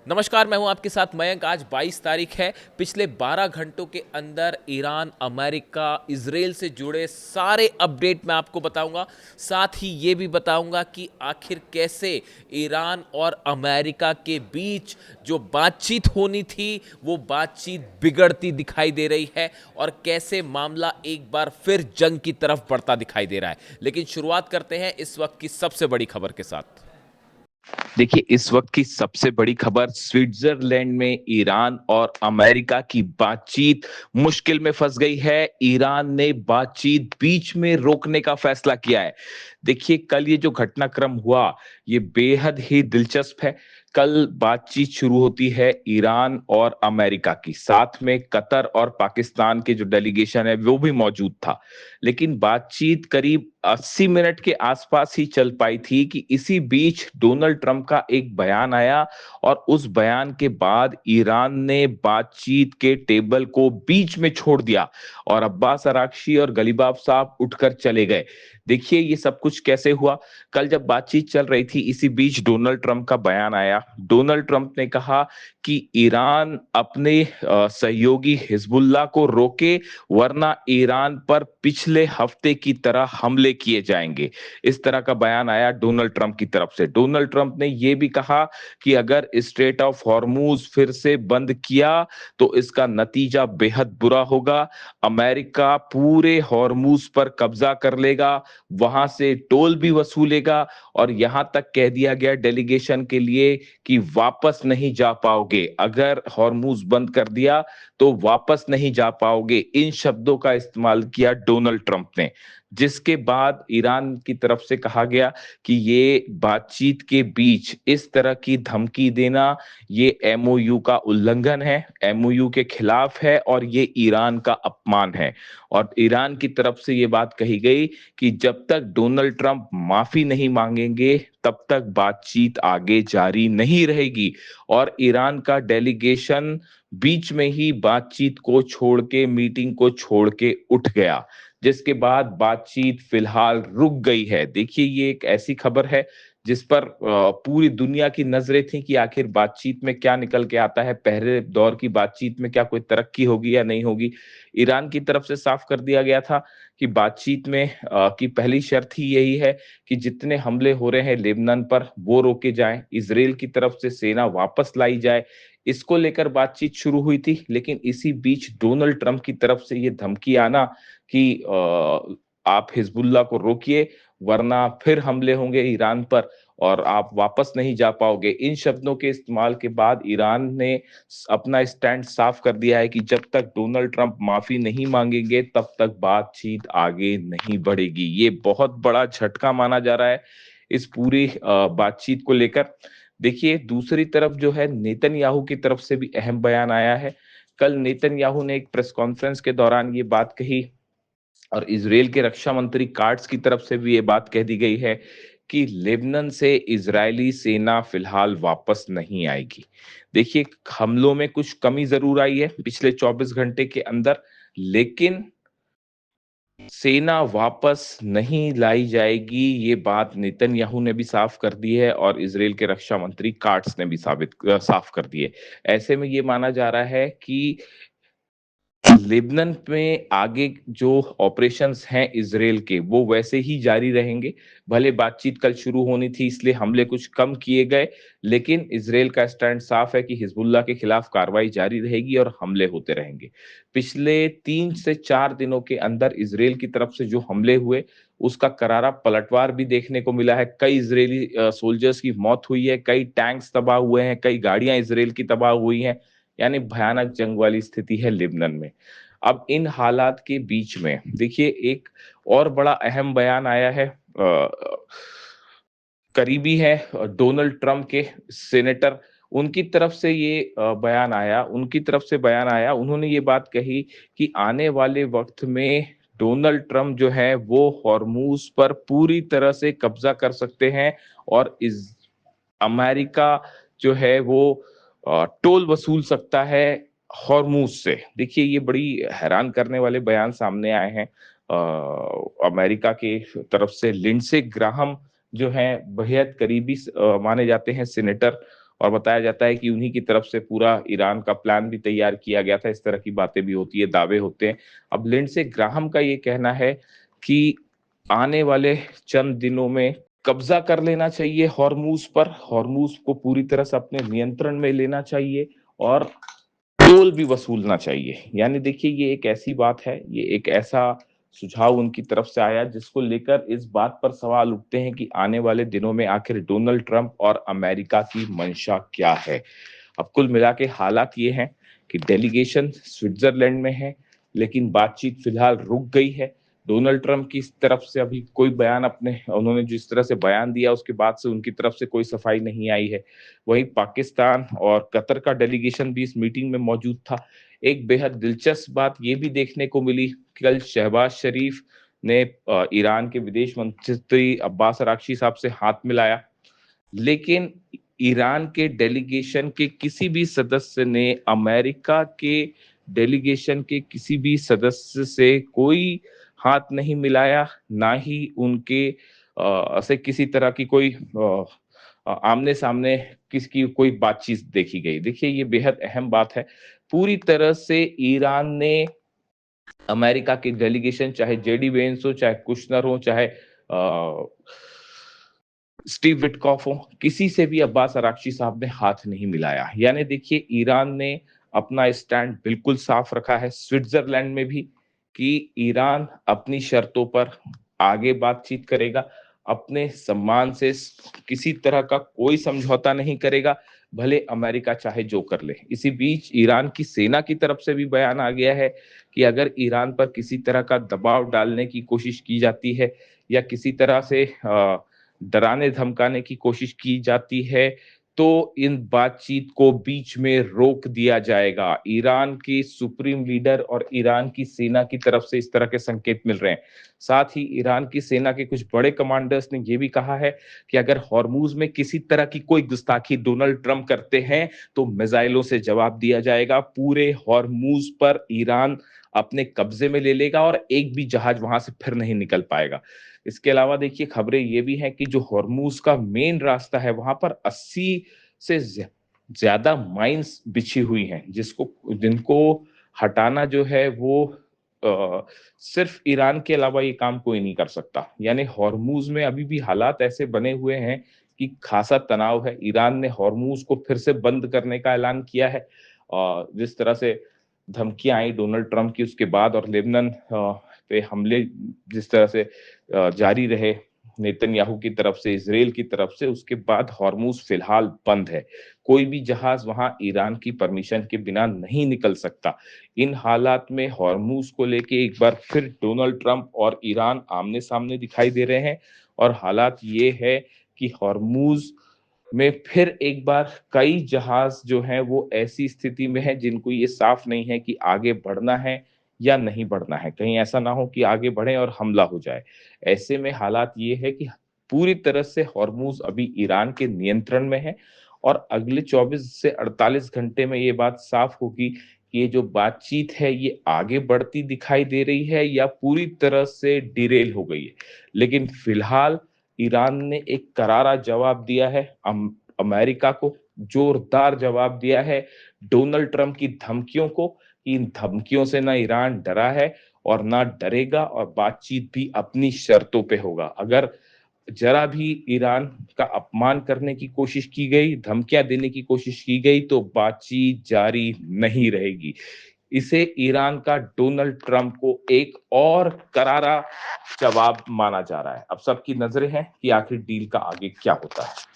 नमस्कार, मैं हूं आपके साथ मयंक। आज 22 तारीख है। पिछले 12 घंटों के अंदर ईरान, अमेरिका, इजराइल से जुड़े सारे अपडेट मैं आपको बताऊंगा। साथ ही ये भी बताऊंगा कि आखिर कैसे ईरान और अमेरिका के बीच जो बातचीत होनी थी वो बातचीत बिगड़ती दिखाई दे रही है और कैसे मामला एक बार फिर जंग की तरफ बढ़ता दिखाई दे रहा है। लेकिन शुरुआत करते हैं इस वक्त की सबसे बड़ी खबर के साथ। देखिए, इस वक्त की सबसे बड़ी खबर स्विट्जरलैंड में ईरान और अमेरिका की बातचीत मुश्किल में फंस गई है। ईरान ने बातचीत बीच में रोकने का फैसला किया है। देखिए, कल ये जो घटनाक्रम हुआ, ये बेहद ही दिलचस्प है। कल बातचीत शुरू होती है ईरान और अमेरिका की, साथ में कतर और पाकिस्तान के जो डेलीगेशन है वो भी मौजूद था। लेकिन बातचीत करीब 80 मिनट के आसपास ही चल पाई थी कि इसी बीच डोनाल्ड ट्रंप का एक बयान आया और उस बयान के बाद ईरान ने बातचीत के टेबल को बीच में छोड़ दिया और अब्बास अराक्ची और गलीबाफ साहब उठकर चले गए। देखिए, ये सब कुछ कैसे हुआ। कल जब बातचीत चल रही थी, इसी बीच डोनाल्ड ट्रंप का बयान आया। डोनाल्ड ट्रंप ने कहा कि ईरान अपने सहयोगी हिजबुल्लाह को रोके, वरना ईरान पर पिछले हफ्ते की तरह हमले किए जाएंगे। इस तरह का बयान आया डोनाल्ड ट्रंप की तरफ से। डोनाल्ड ट्रंप ने यह भी कहा कि अगर स्ट्रेट ऑफ हॉर्मूज फिर से बंद किया तो इसका नतीजा बेहद बुरा होगा। अमेरिका पूरे हॉर्मूज पर कब्जा कर लेगा, वहां से टोल भी वसूलेगा और यहां तक कह दिया गया डेलीगेशन के लिए कि वापस नहीं जा पाओगे। अगर हॉर्मूज बंद कर दिया तो वापस नहीं जा पाओगे। इन शब्दों का इस्तेमाल किया डोनाल्ड ट्रंप ने, जिसके बाद ईरान की तरफ से कहा गया कि ये बातचीत के बीच इस तरह की धमकी देना, ये एमओयू का उल्लंघन है, एमओयू के खिलाफ है और ये ईरान का अपमान है। और ईरान की तरफ से ये बात कही गई कि जब तक डोनाल्ड ट्रंप माफी नहीं मांगेंगे तब तक बातचीत आगे जारी नहीं रहेगी। और ईरान का डेलीगेशन बीच में ही बातचीत को छोड़ के, मीटिंग को छोड़ के उठ गया, जिसके बाद बातचीत फिलहाल रुक गई है। देखिए, ये एक ऐसी खबर है जिस पर पूरी दुनिया की नजरें थी कि आखिर बातचीत में क्या निकल के आता है। पहले दौर की बातचीत में क्या कोई तरक्की होगी या नहीं होगी। ईरान की तरफ से साफ कर दिया गया था कि बातचीत में की पहली शर्त ही यही है कि जितने हमले हो रहे हैं लेबनान पर वो रोके जाएं, इजराइल की तरफ से सेना वापस लाई जाए। इसको लेकर बातचीत शुरू हुई थी, लेकिन इसी बीच डोनाल्ड ट्रंप की तरफ से ये धमकी आना कि आप हिजबुल्लाह को रोकिए, वरना फिर हमले होंगे ईरान पर और आप वापस नहीं जा पाओगे। इन शब्दों के इस्तेमाल के बाद ईरान ने अपना स्टैंड साफ कर दिया है कि जब तक डोनाल्ड ट्रंप माफी नहीं मांगेंगे तब तक बातचीत आगे नहीं बढ़ेगी। ये बहुत बड़ा झटका माना जा रहा है इस पूरी बातचीत को लेकर। देखिए, दूसरी तरफ जो है नेतन्याहू की तरफ से भी अहम बयान आया है। कल नेतन्याहू ने एक प्रेस कॉन्फ्रेंस के दौरान ये बात कही और इजराइल के रक्षा मंत्री कार्ड्स की तरफ से भी ये बात कह दी गई है कि लेबनान से इजरायली सेना फिलहाल वापस नहीं आएगी। देखिए, हमलों में कुछ कमी जरूर आई है पिछले 24 घंटे के अंदर, लेकिन सेना वापस नहीं लाई जाएगी, ये बात नेतन्याहू ने भी साफ कर दी है और इजराइल के रक्षा मंत्री कार्ड्स ने भी साफ कर दी है। ऐसे में ये माना जा रहा है कि लेबनान में आगे जो ऑपरेशंस हैं इजराइल के, वो वैसे ही जारी रहेंगे। भले बातचीत कल शुरू होनी थी इसलिए हमले कुछ कम किए गए, लेकिन इजराइल का स्टैंड साफ है कि हिजबुल्लाह के खिलाफ कार्रवाई जारी रहेगी और हमले होते रहेंगे। पिछले 3 से 4 दिनों के अंदर इजराइल की तरफ से जो हमले हुए, उसका करारा पलटवार भी देखने को मिला है। कई इजरायली सोल्जर्स की मौत हुई है, कई टैंक्स तबाह हुए हैं, कई गाड़ियां इजराइल की तबाह हुई हैं। यानी भयानक जंग वाली स्थिति है लेबनान में। अब इन हालात के बीच में देखिए, एक और बड़ा अहम बयान आया है। करीबी है डोनाल्ड ट्रंप के सेनेटर, उनकी तरफ से ये बयान आया। उन्होंने ये बात कही कि आने वाले वक्त में डोनाल्ड ट्रंप जो है वो हॉर्मूज पर पूरी तरह से कब्जा कर सकते हैं और इस अमेरिका जो है वो टोल वसूल सकता है हॉर्मूज से। देखिए, ये बड़ी हैरान करने वाले बयान सामने आए हैं। अमेरिका के तरफ से लिंडसे ग्राहम जो हैं बेहद करीबी माने जाते हैं सेनेटर, और बताया जाता है कि उन्हीं की तरफ से पूरा ईरान का प्लान भी तैयार किया गया था। इस तरह की बातें भी होती है, दावे होते हैं। अब लिंडसे ग्राहम का ये कहना है कि आने वाले चंद दिनों में कब्जा कर लेना चाहिए हॉर्मूज पर, हॉर्मूज को पूरी तरह से अपने नियंत्रण में लेना चाहिए और टोल भी वसूलना चाहिए। यानी देखिए, ये एक ऐसी बात है, ये एक ऐसा सुझाव उनकी तरफ से आया जिसको लेकर इस बात पर सवाल उठते हैं कि आने वाले दिनों में आखिर डोनाल्ड ट्रंप और अमेरिका की मंशा क्या है। अब कुल मिला के हालात ये हैं कि डेलीगेशन स्विट्जरलैंड में है, लेकिन बातचीत फिलहाल रुक गई है। डोनाल्ड ट्रंप की तरफ से अभी कोई बयान, अपने उन्होंने जिस तरह से बयान दिया उसके बाद से उनकी तरफ से कोई सफाई नहीं आई है। वहीं पाकिस्तान और कतर का डेलीगेशन भी इस मीटिंग में मौजूद था। एक बेहद दिलचस्प बात ये भी देखने को मिली, कल शहबाज शरीफ ने ईरान के विदेश मंत्री अब्बास अरागची साहब से हाथ मिलाया, लेकिन ईरान के डेलीगेशन के किसी भी सदस्य ने अमेरिका के डेलीगेशन के किसी भी सदस्य से कोई हाथ नहीं मिलाया, ना ही उनके से किसी तरह की कोई आमने सामने किसकी कोई बातचीत देखी गई। देखिए, ये बेहद अहम बात है। पूरी तरह से ईरान ने अमेरिका की डेलीगेशन, चाहे जेडी वेंस हो, चाहे कुशनर हो, चाहे स्टीव विटकॉफ हो, किसी से भी अब्बास अरागची साहब ने हाथ नहीं मिलाया। यानी देखिए, ईरान ने अपना स्टैंड बिल्कुल साफ रखा है स्विट्जरलैंड में भी कि ईरान अपनी शर्तों पर आगे बातचीत करेगा, अपने सम्मान से किसी तरह का कोई समझौता नहीं करेगा, भले अमेरिका चाहे जो कर ले। इसी बीच ईरान की सेना की तरफ से भी बयान आ गया है कि अगर ईरान पर किसी तरह का दबाव डालने की कोशिश की जाती है या किसी तरह से डराने धमकाने की कोशिश की जाती है, तो इन बातचीत को बीच में रोक दिया जाएगा। ईरान की सुप्रीम लीडर और ईरान की सेना की तरफ से इस तरह के संकेत मिल रहे हैं। साथ ही ईरान की सेना के कुछ बड़े कमांडर्स ने यह भी कहा है कि अगर हॉर्मूज में किसी तरह की कोई गुस्ताखी डोनाल्ड ट्रंप करते हैं, तो मिसाइलों से जवाब दिया जाएगा। पूरे हॉर्मूज पर ईरान अपने कब्जे में ले लेगा और एक भी जहाज वहां से फिर नहीं निकल पाएगा। इसके अलावा देखिए, खबरें ये भी हैं कि जो हॉर्मूज का मेन रास्ता है, वहां पर 80 से ज्यादा माइंस बिछी हुई हैं, जिनको हटाना जो है वो सिर्फ ईरान के अलावा ये काम कोई नहीं कर सकता। यानी हॉर्मूज में अभी भी हालात ऐसे बने हुए हैं कि खासा तनाव है। ईरान ने हॉर्मूज को फिर से बंद करने का ऐलान किया है और जिस तरह से धमकियां आई डोनाल्ड ट्रंप की उसके बाद, और लेबनान पे हमले जिस तरह से जारी रहे नेतन्याहू की तरफ से, इजराइल की तरफ से, उसके बाद हॉर्मूज फिलहाल बंद है। कोई भी जहाज वहां ईरान की परमिशन के बिना नहीं निकल सकता। इन हालात में हॉर्मूज को लेके एक बार फिर डोनाल्ड ट्रंप और ईरान आमने सामने दिखाई दे रहे हैं और हालात ये है कि हॉर्मूज में फिर एक बार कई जहाज जो हैं वो ऐसी स्थिति में हैं जिनको ये साफ नहीं है कि आगे बढ़ना है या नहीं बढ़ना है। कहीं ऐसा ना हो कि आगे बढ़े और हमला हो जाए। ऐसे में हालात ये है कि पूरी तरह से हॉर्मूज अभी ईरान के नियंत्रण में है और अगले 24 से 48 घंटे में ये बात साफ होगी कि ये जो बातचीत है ये आगे बढ़ती दिखाई दे रही है या पूरी तरह से डिरेल हो गई है। लेकिन फिलहाल ईरान ने एक करारा जवाब दिया है, अमेरिका को जोरदार जवाब दिया है डोनाल्ड ट्रंप की धमकियों को। इन धमकियों से ना ईरान डरा है और ना डरेगा और बातचीत भी अपनी शर्तों पे होगा। अगर जरा भी ईरान का अपमान करने की कोशिश की गई, धमकियां देने की कोशिश की गई, तो बातचीत जारी नहीं रहेगी। इसे ईरान का डोनाल्ड ट्रंप को एक और करारा जवाब माना जा रहा है। अब सबकी नजरें हैं कि आखिर डील का आगे क्या होता है।